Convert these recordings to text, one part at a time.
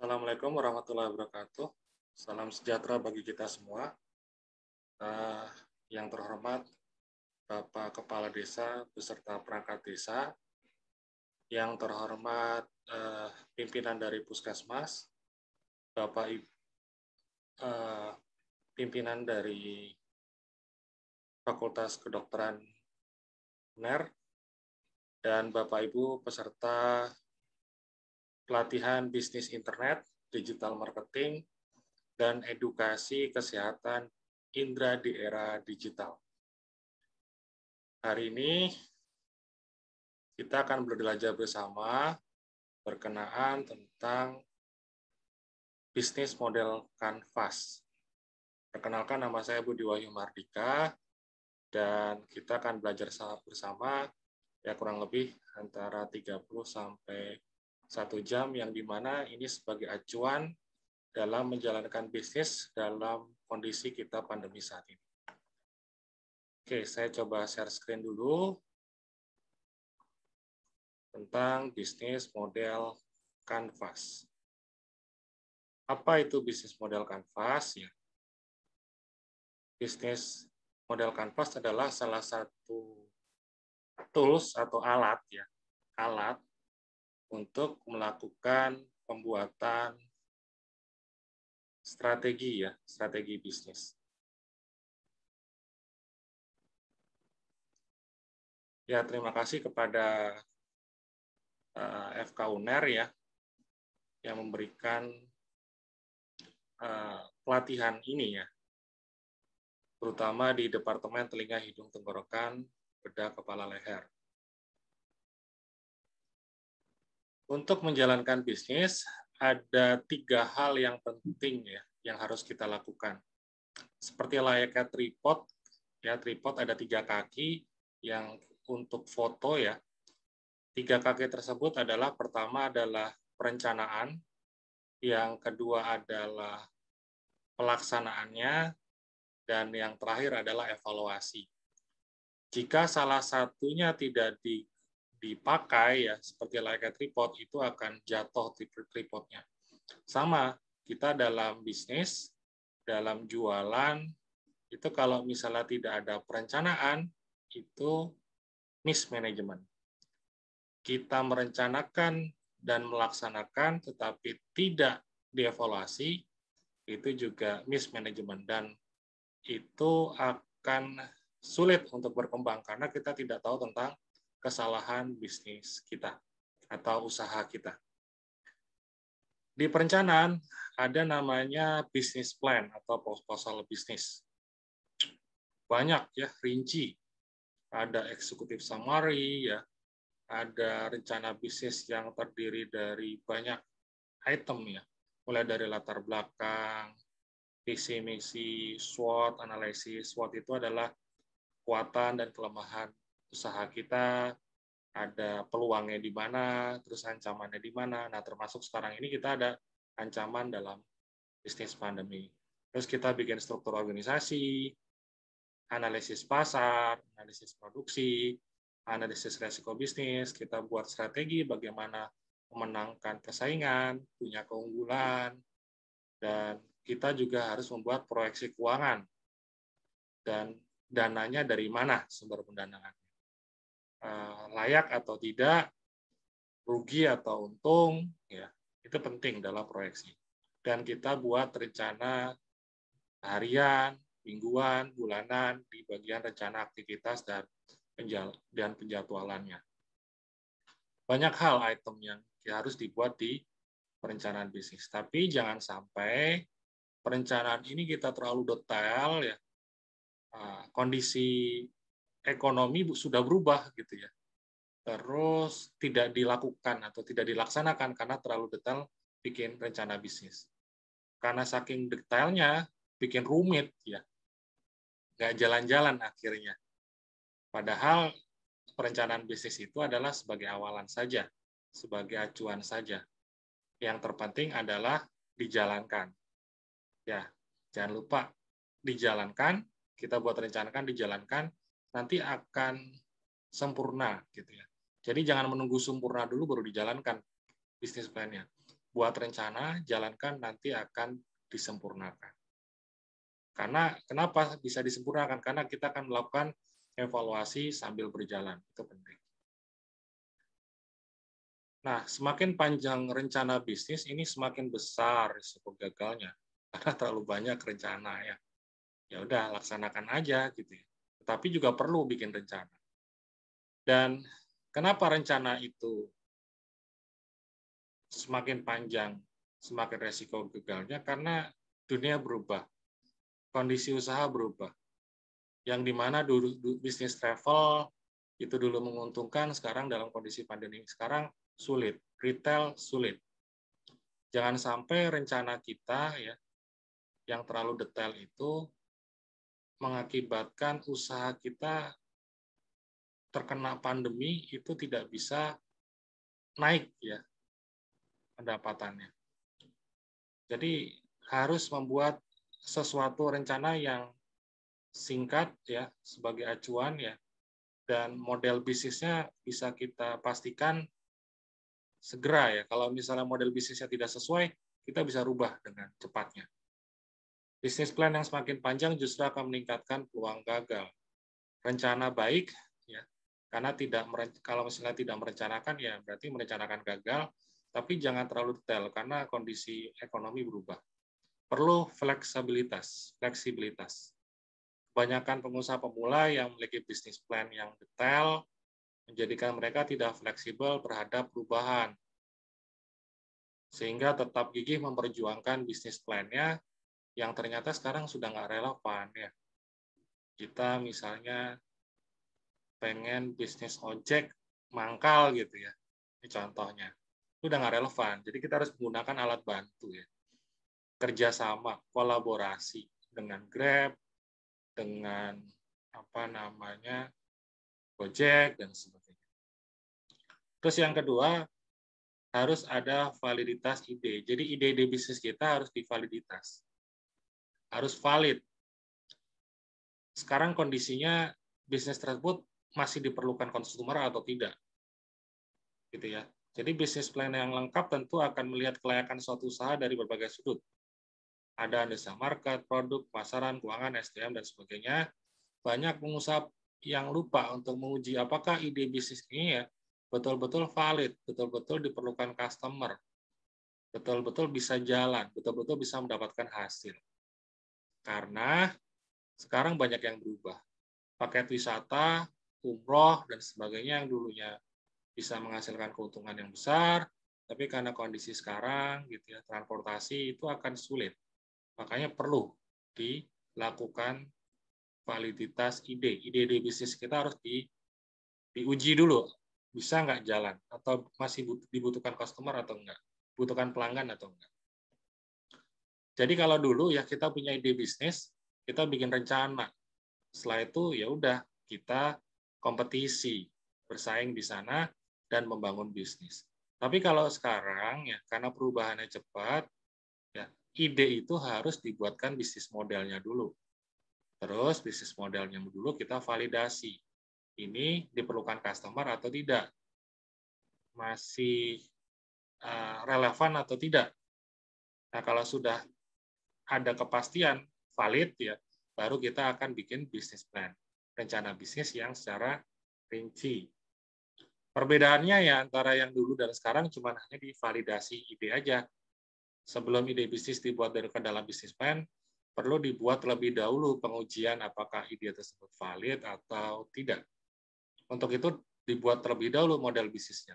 Assalamualaikum warahmatullahi wabarakatuh. Salam sejahtera bagi kita semua. Eh, yang terhormat Bapak Kepala Desa beserta perangkat desa, yang terhormat pimpinan dari Puskesmas, Bapak Ibu, pimpinan dari Fakultas Kedokteran UNER, dan Bapak Ibu peserta pelatihan bisnis internet, digital marketing, dan edukasi kesehatan Indra di era digital. Hari ini kita akan belajar bersama berkenaan tentang bisnis model Canvas. Perkenalkan, nama saya Budi Wahyu Mardika, dan kita akan belajar bersama ya kurang lebih antara 30 sampai 1 jam, yang dimana ini sebagai acuan dalam menjalankan bisnis dalam kondisi kita pandemi saat ini. Oke, saya coba share screen dulu tentang bisnis model Canvas. Apa itu bisnis model Canvas? Ya, bisnis model Canvas adalah salah satu tools atau alat untuk melakukan pembuatan strategi bisnis. Ya, terima kasih kepada FK UNER ya yang memberikan pelatihan ini ya, terutama di Departemen Telinga Hidung Tenggorokan Bedah Kepala Leher. Untuk menjalankan bisnis ada 3 hal yang penting ya yang harus kita lakukan. Seperti layaknya tripod ya, tripod ada 3 kaki yang untuk foto ya. 3 kaki tersebut adalah, pertama adalah perencanaan, yang kedua adalah pelaksanaannya, dan yang terakhir adalah evaluasi. Jika salah satunya tidak dipakai ya, seperti layaknya tripod, itu akan jatuh tripodnya. Sama, kita dalam bisnis, dalam jualan, itu kalau misalnya tidak ada perencanaan, itu mismanagement. Kita merencanakan dan melaksanakan tetapi tidak dievaluasi, itu juga mismanagement, dan itu akan sulit untuk berkembang karena kita tidak tahu tentang kesalahan bisnis kita atau usaha kita. Di perencanaan ada namanya business plan atau proposal bisnis. Banyak ya, rinci. Ada executive summary ya, ada rencana bisnis yang terdiri dari banyak item ya, mulai dari latar belakang, visi misi, SWOT, analisis. SWOT itu adalah kekuatan dan kelemahan usaha kita, ada peluangnya di mana, terus ancamannya di mana. Nah, termasuk sekarang ini kita ada ancaman dalam bisnis pandemi. Terus kita bikin struktur organisasi, analisis pasar, analisis produksi, analisis resiko bisnis, kita buat strategi bagaimana memenangkan persaingan, punya keunggulan, dan kita juga harus membuat proyeksi keuangan dan dananya dari mana sumber pendanaan. Layak atau tidak, rugi atau untung, ya itu penting dalam proyeksi. Dan kita buat rencana harian, mingguan, bulanan di bagian rencana aktivitas dan penjadwalannya. Banyak hal item yang harus dibuat di perencanaan bisnis. Tapi jangan sampai perencanaan ini kita terlalu detail ya. Kondisi ekonomi sudah berubah gitu ya. Terus tidak dilakukan atau tidak dilaksanakan karena terlalu detail bikin rencana bisnis. Karena saking detailnya bikin rumit ya. Nggak jalan-jalan akhirnya. Padahal perencanaan bisnis itu adalah sebagai awalan saja, sebagai acuan saja. Yang terpenting adalah dijalankan. Ya, jangan lupa dijalankan, kita buat rencanakan, dijalankan, nanti akan sempurna gitu ya. Jadi jangan menunggu sempurna dulu baru dijalankan bisnis plan-nya. buat rencana, jalankan, nanti akan disempurnakan. Karena kenapa bisa disempurnakan? Karena kita akan melakukan evaluasi sambil berjalan. Itu penting. Nah, semakin panjang rencana bisnis, ini semakin besar risiko gagalnya. Karena terlalu banyak rencana ya. Ya udah, laksanakan aja gitu ya. Tetapi juga perlu bikin rencana. Dan kenapa rencana itu semakin panjang, semakin resiko gagalnya? Karena dunia berubah, kondisi usaha berubah. Yang dimana dulu bisnis travel itu dulu menguntungkan, sekarang dalam kondisi pandemi sekarang sulit, retail sulit. Jangan sampai rencana kita ya yang terlalu detail itu mengakibatkan usaha kita terkena pandemi itu tidak bisa naik ya pendapatannya. Jadi harus membuat sesuatu rencana yang singkat ya sebagai acuan ya, dan model bisnisnya bisa kita pastikan segera ya. Kalau misalnya model bisnisnya tidak sesuai, kita bisa rubah dengan cepatnya. Bisnis plan yang semakin panjang justru akan meningkatkan peluang gagal. Rencana baik ya, karena kalau misalnya tidak merencanakan ya berarti merencanakan gagal, tapi jangan terlalu detail karena kondisi ekonomi berubah. Perlu fleksibilitas. Kebanyakan pengusaha pemula yang memiliki bisnis plan yang detail menjadikan mereka tidak fleksibel terhadap perubahan, sehingga tetap gigih memperjuangkan bisnis plan-nya yang ternyata sekarang sudah nggak relevan ya. Kita misalnya pengen bisnis ojek mangkal gitu ya, ini contohnya, itu udah nggak relevan. Jadi kita harus menggunakan alat bantu ya, kerjasama, kolaborasi dengan Grab, dengan Gojek dan sebagainya. Terus yang kedua, harus ada validitas ide. Jadi ide-ide bisnis kita harus divaliditas. Harus valid. Sekarang kondisinya bisnis tersebut masih diperlukan konsumer atau tidak. Gitu ya. Jadi bisnis plan yang lengkap tentu akan melihat kelayakan suatu usaha dari berbagai sudut. Ada analisa market, produk, pasaran, keuangan, SDM, dan sebagainya. Banyak pengusaha yang lupa untuk menguji apakah ide bisnis ini ya betul-betul valid, betul-betul diperlukan customer, betul-betul bisa jalan, betul-betul bisa mendapatkan hasil. Karena sekarang banyak yang berubah. Paket wisata, umroh, dan sebagainya yang dulunya bisa menghasilkan keuntungan yang besar, tapi karena kondisi sekarang, gitu ya, transportasi itu akan sulit. Makanya perlu dilakukan validitas ide. Ide-ide bisnis kita harus diuji dulu, bisa nggak jalan, atau masih dibutuhkan customer atau enggak, butuhkan pelanggan atau enggak. Jadi kalau dulu ya kita punya ide bisnis, kita bikin rencana. Setelah itu ya udah kita kompetisi, bersaing di sana dan membangun bisnis. Tapi kalau sekarang ya karena perubahannya cepat, ya ide itu harus dibuatkan bisnis modelnya dulu. Terus bisnis modelnya dulu kita validasi. Ini diperlukan customer atau tidak? Masih relevan atau tidak? Nah, kalau sudah ada kepastian valid ya, baru kita akan bikin bisnis plan, rencana bisnis yang secara rinci. Perbedaannya ya antara yang dulu dan sekarang cuma hanya di validasi ide aja. Sebelum ide bisnis dibuat dari ke dalam bisnis plan, perlu dibuat lebih dahulu pengujian apakah ide tersebut valid atau tidak. Untuk itu dibuat terlebih dahulu model bisnisnya.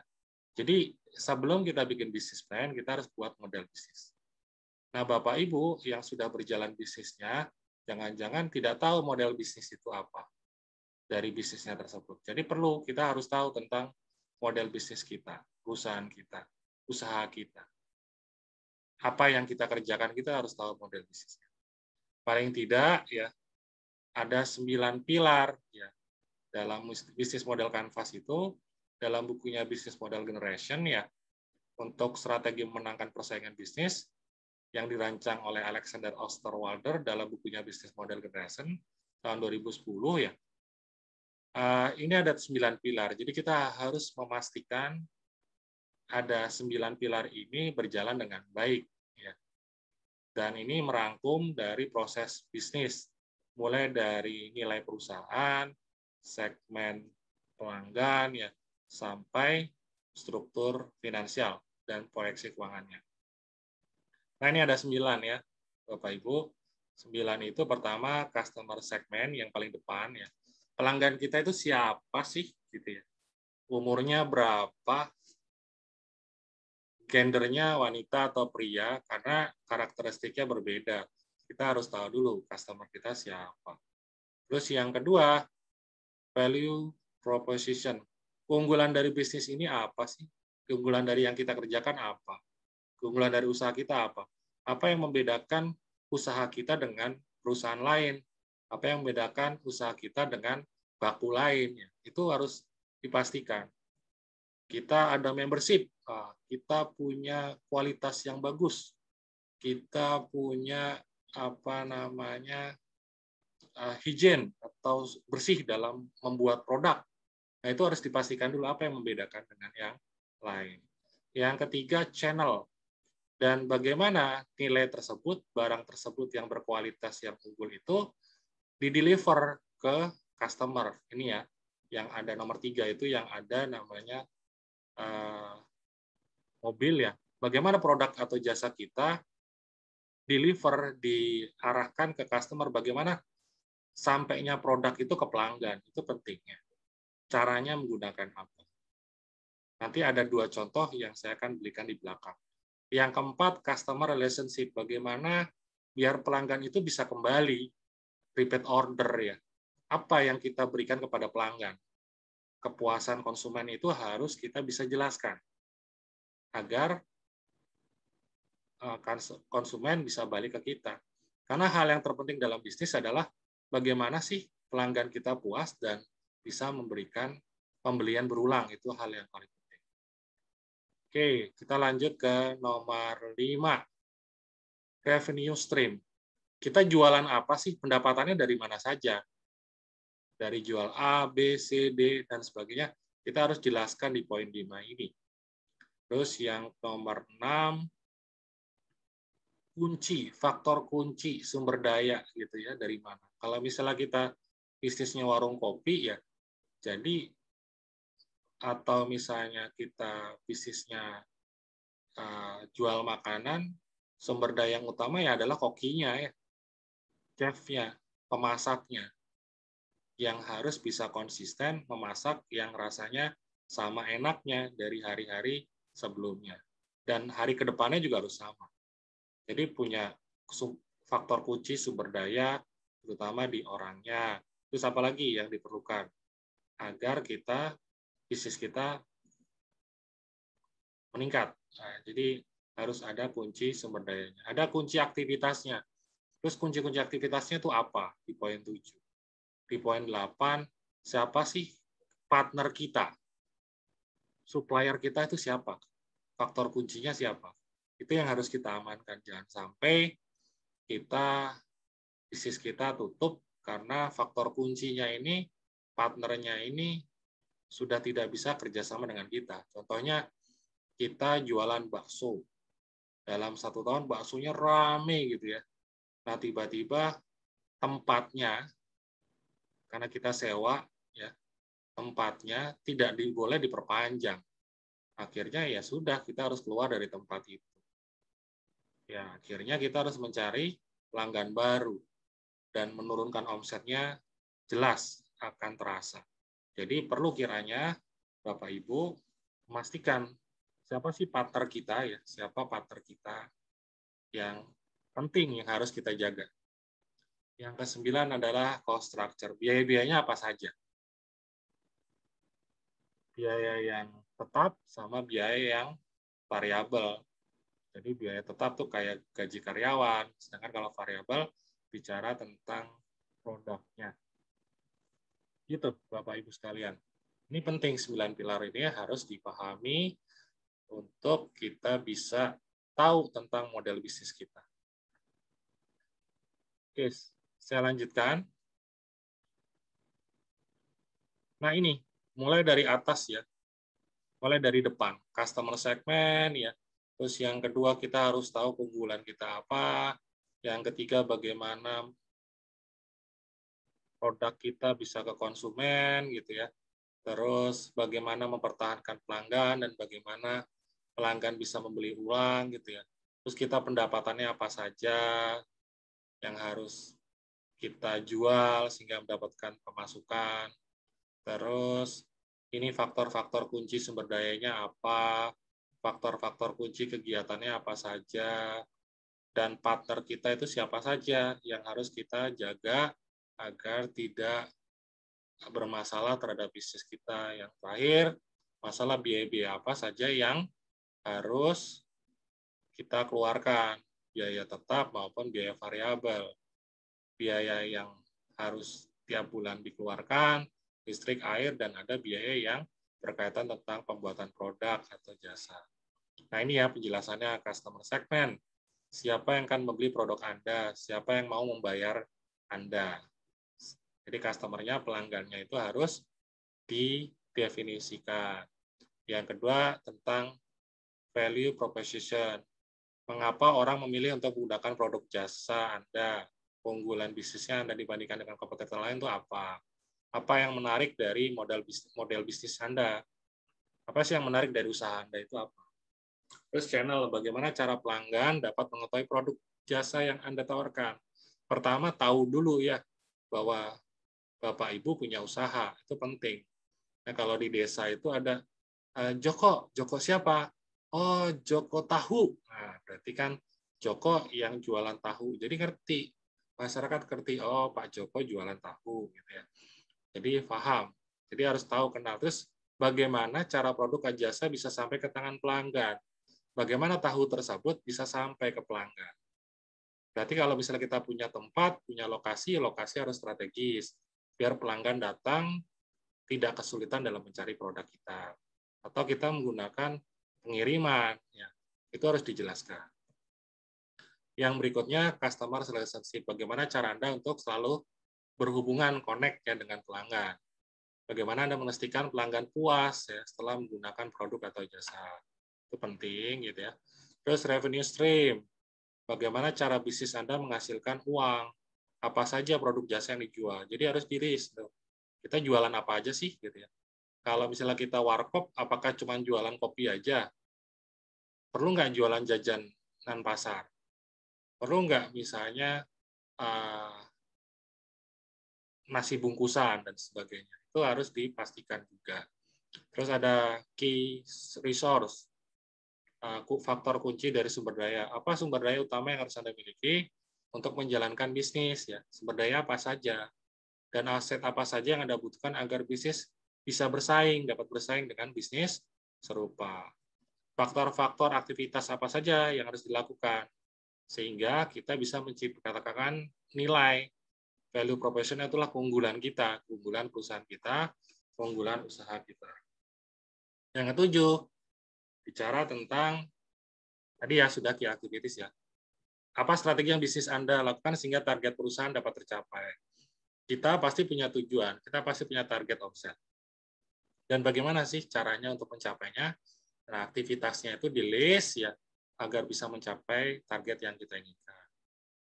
Jadi sebelum kita bikin bisnis plan, kita harus buat model bisnis. Nah, Bapak Ibu yang sudah berjalan bisnisnya, jangan-jangan tidak tahu model bisnis itu apa dari bisnisnya tersebut. Jadi perlu kita harus tahu tentang model bisnis kita, perusahaan kita, usaha kita. Apa yang kita kerjakan, kita harus tahu model bisnisnya. Paling tidak ya ada 9 pilar ya dalam bisnis model Canvas itu, dalam bukunya Business Model Generation ya, untuk strategi memenangkan persaingan bisnis yang dirancang oleh Alexander Osterwalder dalam bukunya Business Model Generation tahun 2010 ya. Ini ada 9 pilar. Jadi kita harus memastikan ada 9 pilar ini berjalan dengan baik. Ya. Dan ini merangkum dari proses bisnis, mulai dari nilai perusahaan, segmen pelanggan, ya, sampai struktur finansial dan proyeksi keuangannya. Nah, ini ada 9 ya, Bapak Ibu. 9 itu pertama customer segment yang paling depan ya. Pelanggan kita itu siapa sih gitu ya. Umurnya berapa? Gendernya wanita atau pria karena karakteristiknya berbeda. Kita harus tahu dulu customer kita siapa. Terus yang kedua, value proposition. Keunggulan dari bisnis ini apa sih? Keunggulan dari yang kita kerjakan apa? Keunggulan dari usaha kita apa? Apa yang membedakan usaha kita dengan perusahaan lain? Apa yang membedakan usaha kita dengan baku lain? Itu harus dipastikan. Kita ada membership, kita punya kualitas yang bagus, kita punya hygiene atau bersih dalam membuat produk. Nah, itu harus dipastikan dulu apa yang membedakan dengan yang lain. Yang ketiga, channel. Dan bagaimana nilai tersebut, barang tersebut yang berkualitas yang unggul itu dideliver ke customer. Ini ya, yang ada nomor 3 itu yang ada namanya mobil ya. Bagaimana produk atau jasa kita deliver, diarahkan ke customer, bagaimana sampainya produk itu ke pelanggan, itu pentingnya. Caranya menggunakan apa? Nanti ada 2 contoh yang saya akan berikan di belakang. Yang keempat, customer relationship. Bagaimana biar pelanggan itu bisa kembali, repeat order ya. Apa yang kita berikan kepada pelanggan? Kepuasan konsumen itu harus kita bisa jelaskan agar konsumen bisa balik ke kita. Karena hal yang terpenting dalam bisnis adalah bagaimana sih pelanggan kita puas dan bisa memberikan pembelian berulang. Itu hal yang paling penting. Oke, kita lanjut ke nomor 5. Revenue stream. Kita jualan apa sih? Pendapatannya dari mana saja? Dari jual A, B, C, D, dan sebagainya. Kita harus jelaskan di poin 5 ini. Terus yang nomor 6, kunci, faktor kunci sumber daya gitu ya, dari mana. Kalau misalnya kita bisnisnya warung kopi ya, jadi atau misalnya kita bisnisnya jual makanan, sumber daya yang utama ya adalah kokinya ya, chefnya, pemasaknya, yang harus bisa konsisten memasak yang rasanya sama enaknya dari hari-hari sebelumnya. Dan hari kedepannya juga harus sama. Jadi punya faktor kunci sumber daya, terutama di orangnya. Terus apa lagi yang diperlukan? Agar bisnis kita meningkat. Nah, jadi harus ada kunci sumber dayanya. Ada kunci aktivitasnya. Terus kunci-kunci aktivitasnya itu apa? Di poin 7. Di poin 8, siapa sih partner kita? Supplier kita itu siapa? Faktor kuncinya siapa? Itu yang harus kita amankan. Jangan sampai bisnis kita tutup karena faktor kuncinya ini, partnernya ini sudah tidak bisa kerjasama dengan kita. Contohnya, kita jualan bakso. Dalam 1 tahun baksonya rame gitu ya. Nah, tiba-tiba tempatnya, karena kita sewa, ya, tempatnya tidak boleh diperpanjang. Akhirnya ya sudah, kita harus keluar dari tempat itu. Ya, akhirnya kita harus mencari pelanggan baru dan menurunkan omsetnya jelas akan terasa. Jadi perlu kiranya Bapak Ibu memastikan siapa sih partner kita ya, siapa partner kita yang penting yang harus kita jaga. Yang ke-9 adalah cost structure. Biaya-biayanya apa saja? Biaya yang tetap sama biaya yang variabel. Jadi biaya tetap tuh kayak gaji karyawan, sedangkan kalau variabel bicara tentang produknya. Gitu, Bapak Ibu sekalian. Ini penting 9 pilar ini harus dipahami untuk kita bisa tahu tentang model bisnis kita. Oke, saya lanjutkan. Nah ini, mulai dari atas ya. Mulai dari depan, customer segment ya. Terus yang kedua kita harus tahu keunggulan kita apa. Yang ketiga bagaimana produk kita bisa ke konsumen gitu ya. Terus bagaimana mempertahankan pelanggan dan bagaimana pelanggan bisa membeli ulang gitu ya. Terus kita pendapatannya apa saja yang harus kita jual sehingga mendapatkan pemasukan. Terus ini faktor-faktor kunci sumber dayanya apa, faktor-faktor kunci kegiatannya apa saja, dan partner kita itu siapa saja yang harus kita jaga agar tidak bermasalah terhadap bisnis kita. Yang terakhir, masalah biaya-biaya apa saja yang harus kita keluarkan, biaya tetap maupun biaya variabel. Biaya yang harus tiap bulan dikeluarkan, listrik, air, dan ada biaya yang berkaitan tentang pembuatan produk atau jasa. Nah ini ya penjelasannya customer segment. Siapa yang akan membeli produk Anda, siapa yang mau membayar Anda. Jadi customer-nya, pelanggannya itu harus didefinisikan. Yang kedua tentang value proposition. Mengapa orang memilih untuk menggunakan produk jasa Anda? Keunggulan bisnisnya Anda dibandingkan dengan kompetitor lain itu apa? Apa yang menarik dari model bisnis Anda? Apa sih yang menarik dari usaha Anda itu apa? Terus channel, bagaimana cara pelanggan dapat mengetahui produk jasa yang Anda tawarkan? Pertama, tahu dulu ya bahwa Bapak Ibu punya usaha, itu penting. Nah, kalau di desa itu ada Joko, Joko siapa? Oh, Joko Tahu. Nah, berarti kan Joko yang jualan tahu. Jadi ngerti. Masyarakat ngerti, oh Pak Joko jualan tahu gitu ya. Jadi paham. Jadi harus tahu kenal. Terus bagaimana cara produk atau jasa bisa sampai ke tangan pelanggan? Bagaimana tahu tersebut bisa sampai ke pelanggan? Berarti kalau misalnya kita punya tempat, punya lokasi, lokasi harus strategis. Biar pelanggan datang tidak kesulitan dalam mencari produk kita. Atau kita menggunakan pengiriman, ya, itu harus dijelaskan. Yang berikutnya, customer relationship. Bagaimana cara Anda untuk selalu berhubungan, connect ya dengan pelanggan. Bagaimana Anda memastikan pelanggan puas ya setelah menggunakan produk atau jasa. Itu penting gitu ya. Terus revenue stream. Bagaimana cara bisnis Anda menghasilkan uang? Apa saja produk jasa yang dijual? Jadi harus di-list. Kita jualan apa aja sih gitu ya. Kalau misalnya kita warkop, apakah cuma jualan kopi aja? Perlu nggak jualan jajanan pasar? Perlu nggak misalnya nasi bungkusan dan sebagainya? Itu harus dipastikan juga. Terus ada key resource, faktor kunci dari sumber daya. Apa sumber daya utama yang harus Anda miliki untuk menjalankan bisnis? Ya, sumber daya apa saja? Dan aset apa saja yang Anda butuhkan agar bisnis bisa bersaing, dapat bersaing dengan bisnis serupa. Faktor-faktor aktivitas apa saja yang harus dilakukan sehingga kita bisa menciptakan nilai. Value proposition itulah keunggulan kita, keunggulan perusahaan kita, keunggulan usaha kita. Yang ketujuh, bicara tentang tadi ya sudah key activities ya. Apa strategi yang bisnis Anda lakukan sehingga target perusahaan dapat tercapai? Kita pasti punya tujuan, kita pasti punya target omset. Dan bagaimana sih caranya untuk mencapainya? Nah, aktivitasnya itu di list ya agar bisa mencapai target yang kita inginkan.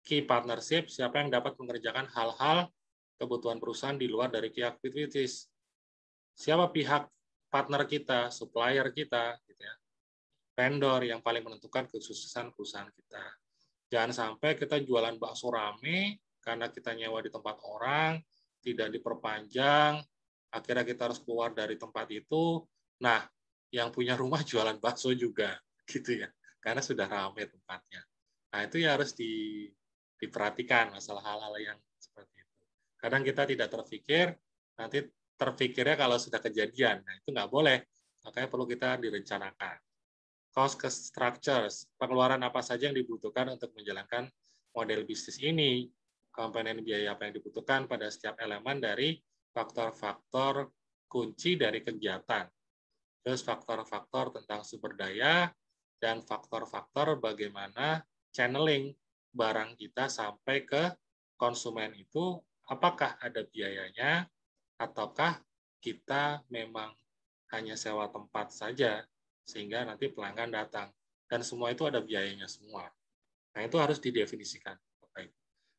Key partnership, siapa yang dapat mengerjakan hal-hal kebutuhan perusahaan di luar dari key activities. Siapa pihak partner kita, supplier kita, gitu ya. Vendor yang paling menentukan kesuksesan perusahaan kita. Jangan sampai kita jualan bakso rame karena kita nyewa di tempat orang, tidak diperpanjang, akhirnya kita harus keluar dari tempat itu. Nah, yang punya rumah jualan bakso juga, gitu ya, karena sudah ramai tempatnya. Nah, itu ya harus diperhatikan masalah hal-hal yang seperti itu. Kadang kita tidak terpikir, nanti terpikirnya kalau sudah kejadian. Nah, itu nggak boleh. Makanya perlu kita direncanakan. Cost structures, pengeluaran apa saja yang dibutuhkan untuk menjalankan model bisnis ini, komponen biaya apa yang dibutuhkan pada setiap elemen dari faktor-faktor kunci dari kegiatan. Terus faktor-faktor tentang sumber daya, dan faktor-faktor bagaimana channeling barang kita sampai ke konsumen itu, apakah ada biayanya, ataukah kita memang hanya sewa tempat saja, sehingga nanti pelanggan datang. Dan semua itu ada biayanya semua. Nah, itu harus didefinisikan.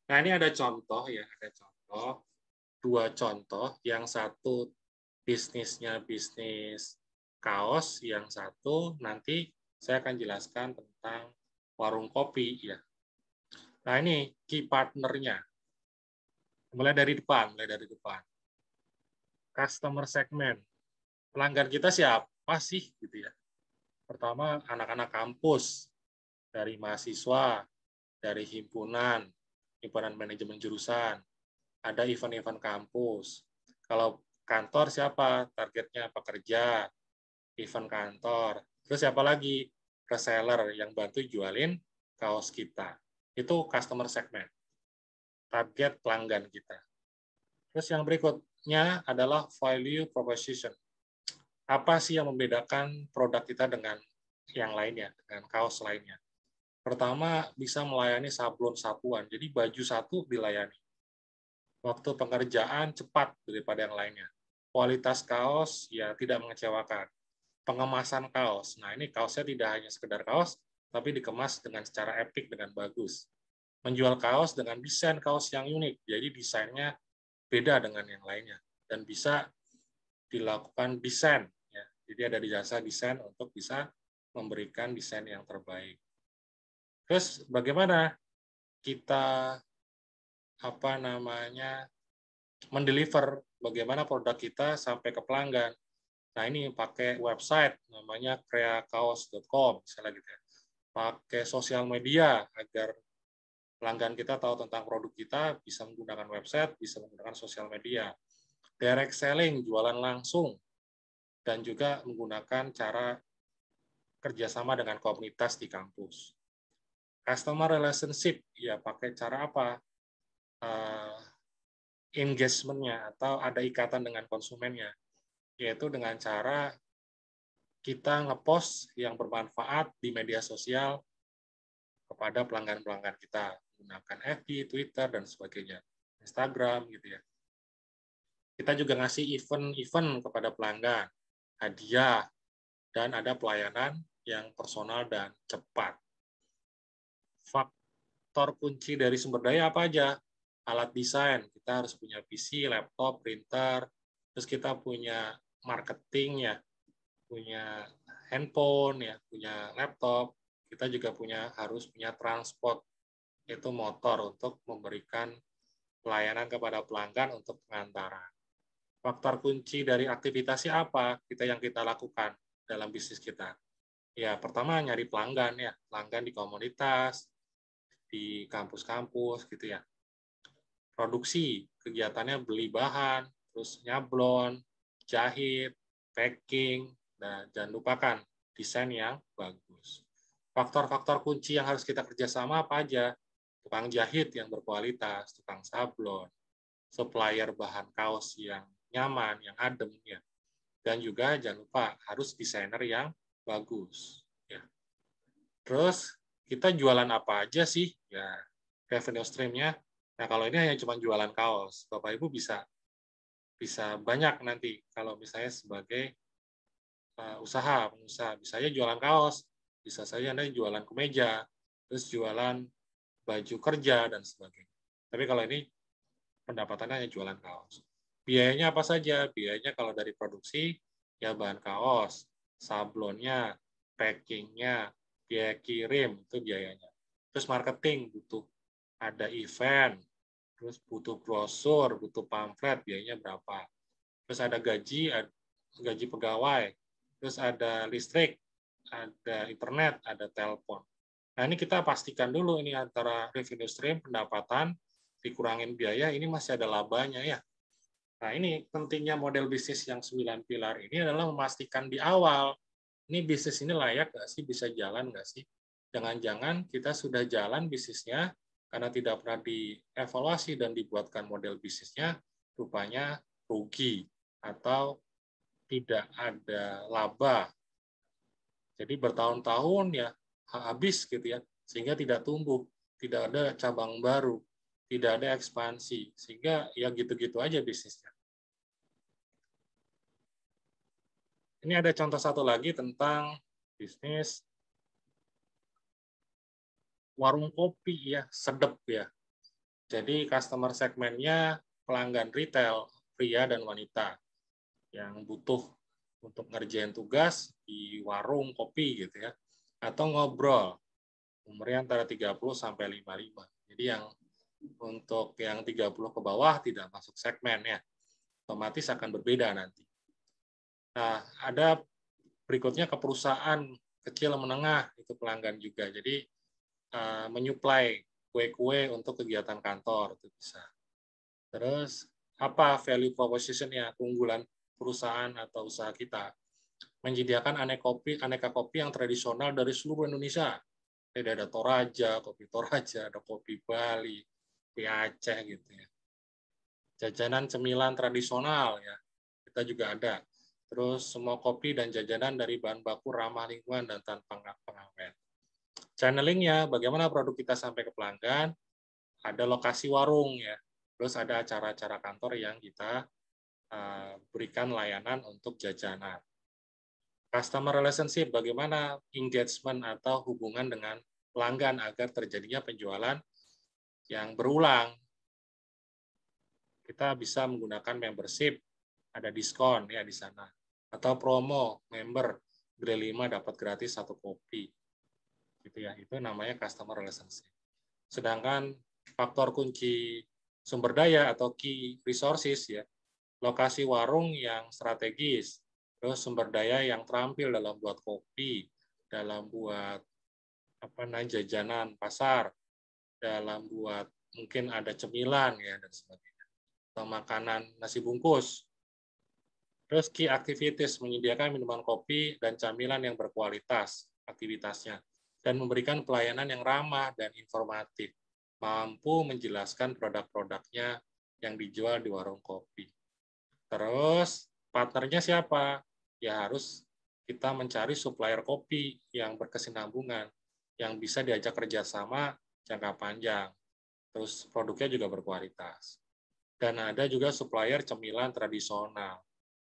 Nah, ini ada contoh ya, ada contoh, dua contoh, yang satu bisnisnya bisnis kaos, yang satu nanti saya akan jelaskan tentang warung kopi ya. Nah, ini key partnernya. Mulai dari depan. Customer segment. Pelanggan kita siapa sih gitu ya. Pertama, anak-anak kampus, dari mahasiswa, dari himpunan manajemen jurusan, ada event-event kampus. Kalau kantor siapa? Targetnya pekerja, event kantor. Terus siapa lagi? Reseller yang bantu jualin kaos kita. Itu customer segment. Target pelanggan kita. Terus yang berikutnya adalah value proposition. Apa sih yang membedakan produk kita dengan yang lainnya, dengan kaos lainnya? Pertama, bisa melayani sablon satuan. Jadi baju satu dilayani. Waktu pengerjaan cepat daripada yang lainnya. Kualitas kaos ya tidak mengecewakan. Pengemasan kaos. Nah, ini kaosnya tidak hanya sekedar kaos, tapi dikemas dengan secara epik, dengan bagus. Menjual kaos dengan desain kaos yang unik. Jadi desainnya beda dengan yang lainnya. Dan bisa dilakukan desain. Ya. Jadi ada di jasa desain untuk bisa memberikan desain yang terbaik. Terus bagaimana kita mendeliver, bagaimana produk kita sampai ke pelanggan. Nah, ini pakai website namanya kreakaos.com misalnya gitu ya. Pakai sosial media agar pelanggan kita tahu tentang produk kita, bisa menggunakan website, bisa menggunakan sosial media. Direct selling, jualan langsung, dan juga menggunakan cara kerjasama dengan komunitas di kampus. Customer relationship, ya pakai cara apa? Engagement-nya atau ada ikatan dengan konsumennya, yaitu dengan cara kita ngepost yang bermanfaat di media sosial kepada pelanggan-pelanggan kita, menggunakan FB, Twitter, dan sebagainya, Instagram gitu ya. Kita juga ngasih event-event kepada pelanggan, hadiah, dan ada pelayanan yang personal dan cepat. Faktor kunci dari sumber daya apa aja? Alat desain, kita harus punya PC, laptop, printer, terus kita punya marketing ya, punya handphone ya, punya laptop, kita juga harus punya transport, yaitu motor untuk memberikan pelayanan kepada pelanggan untuk pengantaran. Faktor kunci dari aktivitasnya apa? Yang kita lakukan dalam bisnis kita. Ya, pertama nyari pelanggan ya, pelanggan di komunitas, di kampus-kampus gitu ya. Produksi, kegiatannya beli bahan, terus nyablon, jahit, packing, dan jangan lupakan desain yang bagus. Faktor-faktor kunci yang harus kita kerjasama apa aja? Tukang jahit yang berkualitas, tukang sablon, supplier bahan kaos yang nyaman, yang adem, ya. Dan juga jangan lupa harus desainer yang bagus. Ya. Terus kita jualan apa aja sih? Ya, revenue stream-nya. Nah, kalau ini hanya cuma jualan kaos, Bapak Ibu bisa banyak nanti kalau misalnya sebagai pengusaha, bisa aja jualan kaos, bisa saja Anda jualan kemeja, terus jualan baju kerja dan sebagainya. Tapi kalau ini pendapatannya hanya jualan kaos. Biayanya apa saja? Biayanya kalau dari produksi ya bahan kaos, sablonnya, packingnya, biaya kirim itu biayanya. Terus marketing butuh ada event, terus butuh brosur, butuh pamflet, biayanya berapa. Terus ada gaji pegawai, terus ada listrik, ada internet, ada telepon. Nah, ini kita pastikan dulu ini antara revenue stream, pendapatan, dikurangin biaya, ini masih ada labanya ya. Nah, ini pentingnya model bisnis yang 9 pilar ini adalah memastikan di awal, ini bisnis ini layak nggak sih, bisa jalan nggak sih? Jangan-jangan kita sudah jalan bisnisnya, karena tidak pernah dievaluasi dan dibuatkan model bisnisnya, rupanya rugi atau tidak ada laba. Jadi bertahun-tahun ya habis gitu ya, sehingga tidak tumbuh, tidak ada cabang baru, tidak ada ekspansi, sehingga ya gitu-gitu aja bisnisnya. Ini ada contoh satu lagi tentang bisnis warung kopi ya, sedep ya. Jadi customer segmennya pelanggan retail, pria dan wanita yang butuh untuk ngerjain tugas di warung kopi gitu ya. Atau ngobrol, umurnya antara 30 sampai 55. Jadi yang untuk yang 30 ke bawah tidak masuk segmen ya. Otomatis akan berbeda nanti. Nah, ada berikutnya ke perusahaan kecil menengah, itu pelanggan juga. Jadi menyuplai kue-kue untuk kegiatan kantor itu bisa. Terus apa value proposition-nya, keunggulan perusahaan atau usaha kita? Menyediakan aneka kopi yang tradisional dari seluruh Indonesia. Jadi ada Toraja, kopi Toraja, ada kopi Bali, kopi Aceh gitu ya. Jajanan cemilan tradisional ya, kita juga ada. Terus semua kopi dan jajanan dari bahan baku ramah lingkungan dan tanpa pengawet. Channelingnya, bagaimana produk kita sampai ke pelanggan, ada lokasi warung ya, terus ada acara-acara kantor yang kita berikan layanan untuk jajanan. Customer relationship, bagaimana engagement atau hubungan dengan pelanggan agar terjadinya penjualan yang berulang. Kita bisa menggunakan membership, ada diskon ya di sana. Atau promo, member, beli 5 dapat gratis 1 kopi. Gitu ya, itu namanya customer relationship. Sedangkan faktor kunci sumber daya atau key resources ya, lokasi warung yang strategis, terus sumber daya yang terampil dalam buat kopi, dalam buat jajanan pasar, dalam buat mungkin ada cemilan ya dan sebagainya, atau makanan nasi bungkus. Terus key activities, menyediakan minuman kopi dan camilan yang berkualitas aktivitasnya, dan memberikan pelayanan yang ramah dan informatif, mampu menjelaskan produk-produknya yang dijual di warung kopi. Terus partnernya siapa? Ya harus kita mencari supplier kopi yang berkesinambungan, yang bisa diajak kerjasama jangka panjang. Terus produknya juga berkualitas. Dan ada juga supplier cemilan tradisional.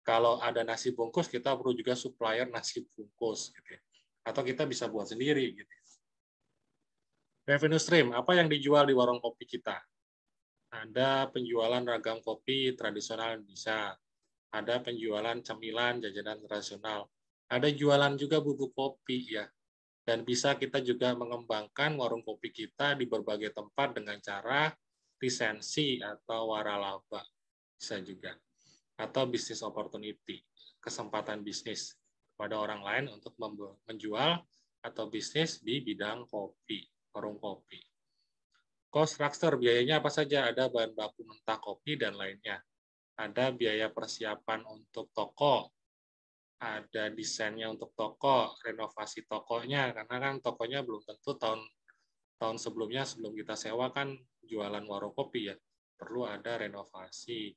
Kalau ada nasi bungkus, kita perlu juga supplier nasi bungkus. Gitu ya. Atau kita bisa buat sendiri. Gitu. Revenue stream, apa yang dijual di warung kopi kita? Ada penjualan ragam kopi tradisional Indonesia. Ada penjualan cemilan, jajanan tradisional. Ada jualan juga bubuk kopi ya. Dan bisa kita juga mengembangkan warung kopi kita di berbagai tempat dengan cara lisensi atau waralaba. Bisa juga. Atau business opportunity, kesempatan bisnis kepada orang lain untuk menjual atau bisnis di bidang kopi, warung kopi. Cost structure, biayanya apa saja? Ada bahan baku mentah kopi dan lainnya. Ada biaya persiapan untuk toko, ada desainnya untuk toko, renovasi tokonya, karena kan tokonya belum tentu tahun sebelumnya, sebelum kita sewa kan jualan warung kopi ya, perlu ada renovasi.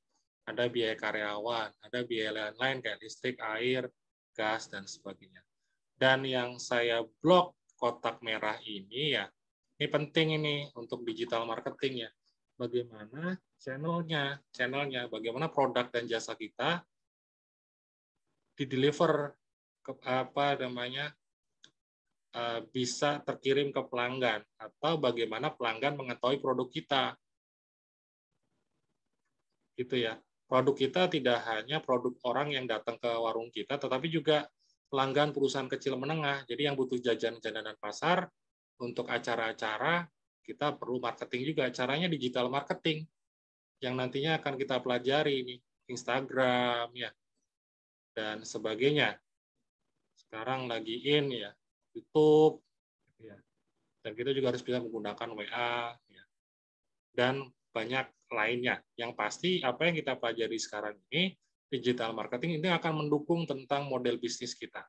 Ada biaya karyawan, ada biaya lain-lain kayak listrik, air, gas, dan sebagainya. Dan yang saya blok kotak merah ini ya, ini penting ini untuk digital marketing ya. Bagaimana channelnya, bagaimana produk dan jasa kita di-deliver bisa terkirim ke pelanggan, atau bagaimana pelanggan mengetahui produk kita. Gitu ya. Produk kita tidak hanya produk orang yang datang ke warung kita, tetapi juga pelanggan perusahaan kecil menengah. Jadi yang butuh jajan-jajanan pasar, untuk acara-acara, kita perlu marketing juga. Caranya digital marketing, yang nantinya akan kita pelajari ini, Instagram, ya, dan sebagainya. Sekarang lagi in, ya, YouTube, ya. Dan kita juga harus bisa menggunakan WA, ya. Dan banyak lainnya. Yang pasti apa yang kita pelajari sekarang ini, digital marketing ini akan mendukung tentang model bisnis kita,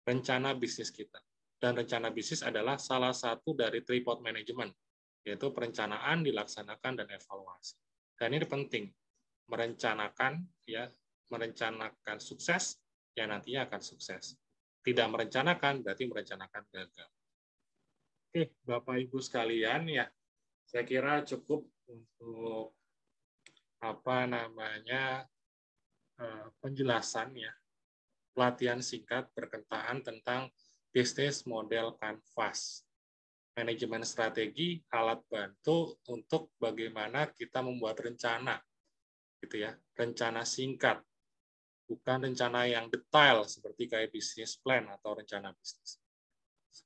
rencana bisnis kita. Dan rencana bisnis adalah salah satu dari tripod management, yaitu perencanaan, dilaksanakan, dan evaluasi. Dan ini penting, merencanakan sukses, yang nantinya akan sukses. Tidak merencanakan berarti merencanakan gagal. Oke, Bapak Ibu sekalian, ya, saya kira cukup untuk penjelasan ya pelatihan singkat berkenaan tentang bisnis model kanvas. Manajemen strategi, alat bantu untuk bagaimana kita membuat rencana, gitu ya, rencana singkat, bukan rencana yang detail seperti kayak bisnis plan atau rencana bisnis.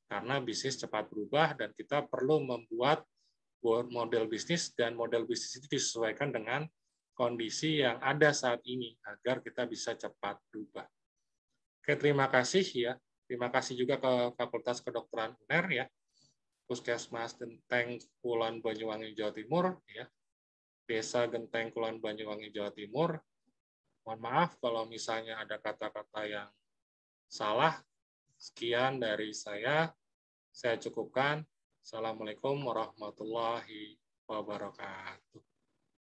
Karena bisnis cepat berubah dan kita perlu membuat model bisnis, dan model bisnis itu disesuaikan dengan kondisi yang ada saat ini agar kita bisa cepat berubah. Oke, terima kasih ya. Terima kasih juga ke Fakultas Kedokteran UNER ya. Puskesmas Genteng Kulon Banyuwangi Jawa Timur ya. Desa Genteng Kulon Banyuwangi Jawa Timur. Mohon maaf kalau misalnya ada kata-kata yang salah. Sekian dari saya cukupkan. Assalamualaikum warahmatullahi wabarakatuh.